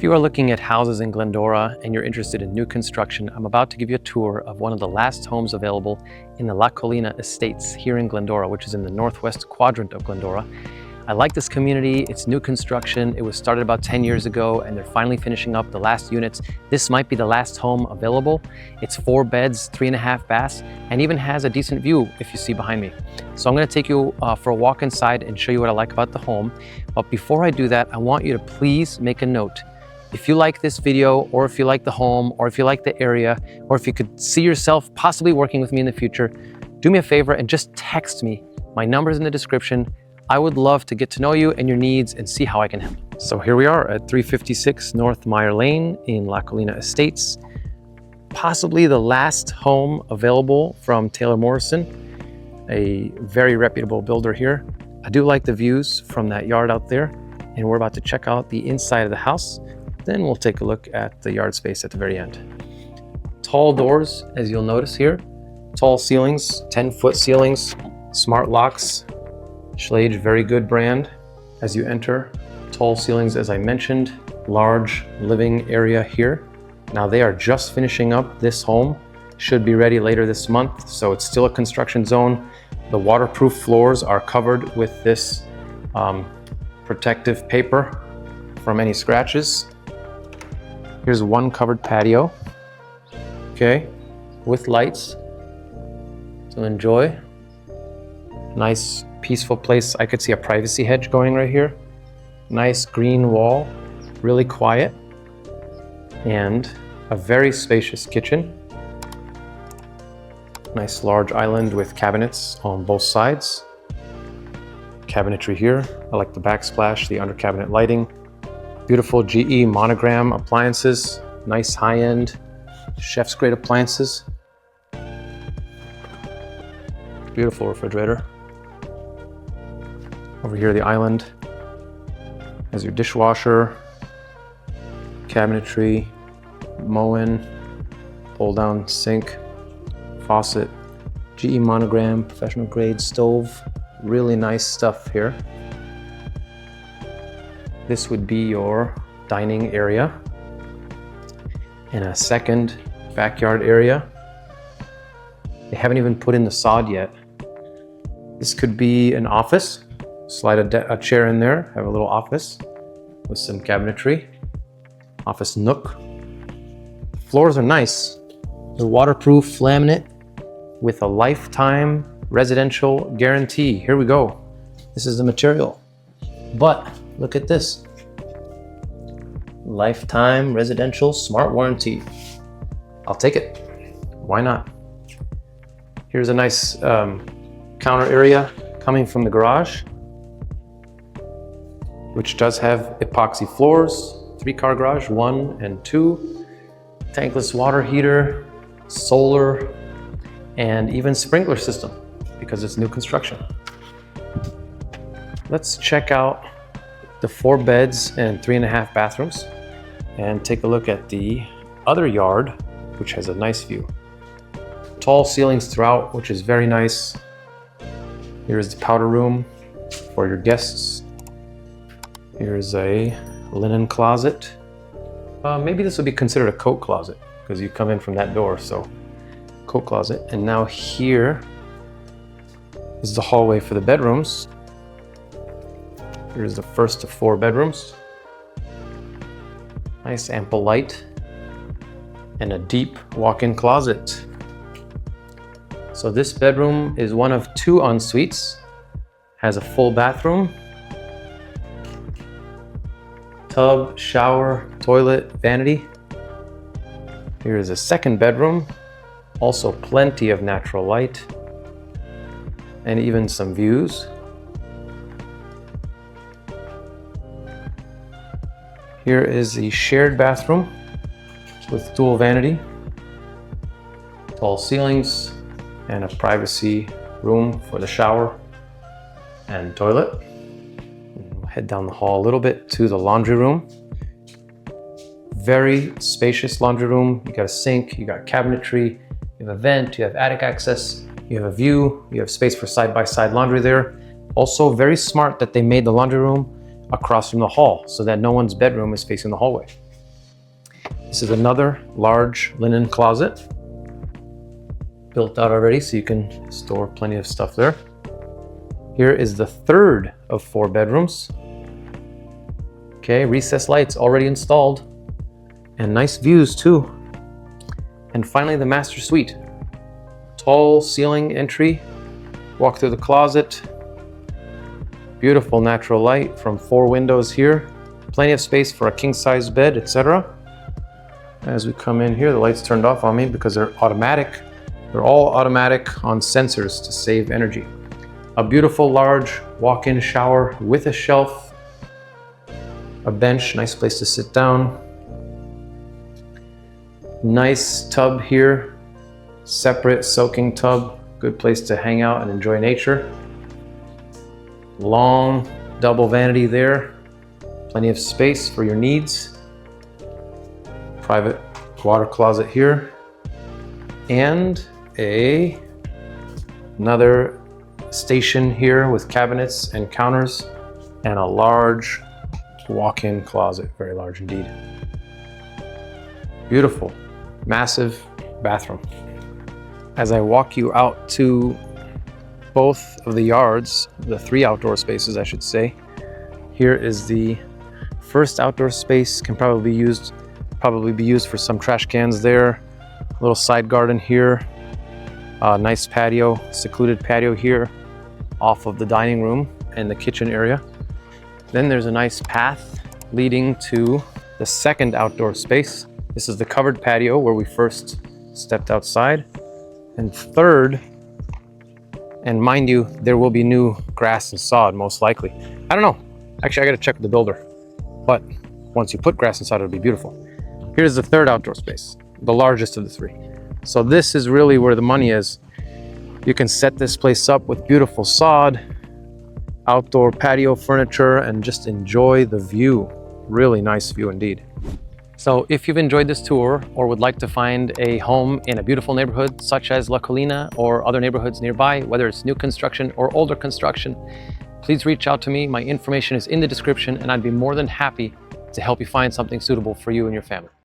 If you are looking at houses in Glendora and you're interested in new construction, I'm about to give you a tour of one of the last homes available in the Colina Estates here in Glendora, which is in the northwest quadrant of Glendora. I like this community. It's new construction. It was started about 10 years ago and they're finally finishing up the last units. This might be the last home available. It's 4 beds, 3.5 baths, and even has a decent view if you see behind me. So I'm going to take you for a walk inside and show you what I like about the home. But before I do that, I want you to please make a note. If you like this video, or if you like the home, or if you like the area, or if you could see yourself possibly working with me in the future, do me a favor and just text me. My number's in the description. I would love to get to know you and your needs and see how I can help. So here we are at 356 N Meyer Lane in Colina Estates. Possibly the last home available from Taylor Morrison, a very reputable builder here. I do like the views from that yard out there, and we're about to check out the inside of the house. Then we'll take a look at the yard space at the very end. Tall doors, as you'll notice here. Tall ceilings, 10-foot ceilings, smart locks. Schlage, very good brand. As you enter, tall ceilings, as I mentioned, large living area here. Now they are just finishing up this home. Should be ready later this month, so it's still a construction zone. The waterproof floors are covered with this protective paper from any scratches. Here's one covered patio, okay, with lights, so enjoy. Nice, peaceful place. I could see a privacy hedge going right here. Nice green wall, really quiet, and a very spacious kitchen. Nice large island with cabinets on both sides. Cabinetry here. I like the backsplash, the under cabinet lighting. Beautiful GE Monogram appliances, nice high-end chef's grade appliances. Beautiful refrigerator. Over here, the island has your dishwasher, cabinetry, Moen, pull-down sink, faucet, GE Monogram, professional grade stove. Really nice stuff here. This would be your dining area and a second backyard area. They haven't even put in the sod yet. This could be an office. Slide a chair in there, have a little office with some cabinetry. Office nook. Floors are nice. They're waterproof laminate with a lifetime residential guarantee. Here we go. This is the material. But look at this. Lifetime residential smart warranty. I'll take it. Why not? Here's a nice counter area coming from the garage, which does have epoxy floors, 3-car garage, 1 and 2, tankless water heater, solar, and even sprinkler system because it's new construction. Let's check out the 4 beds and 3.5 bathrooms and take a look at the other yard, which has a nice view. Tall ceilings throughout, which is very nice. Here's the powder room for your guests. Here's a linen closet. Maybe this would be considered a coat closet because you come in from that door, so coat closet. And now here is the hallway for the bedrooms. Here's the first of 4 bedrooms. Nice ample light and a deep walk-in closet. So this bedroom is one of 2 en-suites. Has a full bathroom, tub, shower, toilet, vanity. Here's a second bedroom. Also plenty of natural light and even some views. Here is the shared bathroom with dual vanity, tall ceilings, and a privacy room for the shower and toilet. We'll head down the hall a little bit to the laundry room. Very spacious laundry room. You got a sink, you got cabinetry, you have a vent, you have attic access, you have a view, you have space for side-by-side laundry there. Also very smart that they made the laundry room across from the hall so that no one's bedroom is facing the hallway. This is another large linen closet, built out already so you can store plenty of stuff there. Here is the third of 4 bedrooms. Okay, recessed lights already installed and nice views too. And finally the master suite. Tall ceiling entry, walk through the closet. Beautiful natural light from 4 windows here. Plenty of space for a king-size bed, etc. As we come in here, the lights turned off on me because they're automatic. They're all automatic on sensors to save energy. A beautiful large walk-in shower with a shelf, a bench, nice place to sit down. Nice tub here, separate soaking tub, good place to hang out and enjoy nature. Long double vanity there, plenty of space for your needs. Private water closet here, and another station here with cabinets and counters, and a large walk-in closet, very large indeed. Beautiful, massive bathroom. As I walk you out to both of the yards, the 3 outdoor spaces I should say, here is the first outdoor space, can probably be used for some trash cans there. A little side garden here, nice patio, secluded patio here off of the dining room and the kitchen area. Then there's a nice path leading to the second outdoor space. This is the covered patio where we first stepped outside. And third, and mind you, there will be new grass and sod most likely. I don't know, actually I gotta check with the builder, but once you put grass inside it'll be beautiful. Here's the third outdoor space, the largest of the 3. So this is really where the money is. You can set this place up with beautiful sod, outdoor patio furniture, and just enjoy the view. Really nice view indeed. So if you've enjoyed this tour or would like to find a home in a beautiful neighborhood such as La Colina or other neighborhoods nearby, whether it's new construction or older construction, please reach out to me. My information is in the description and I'd be more than happy to help you find something suitable for you and your family.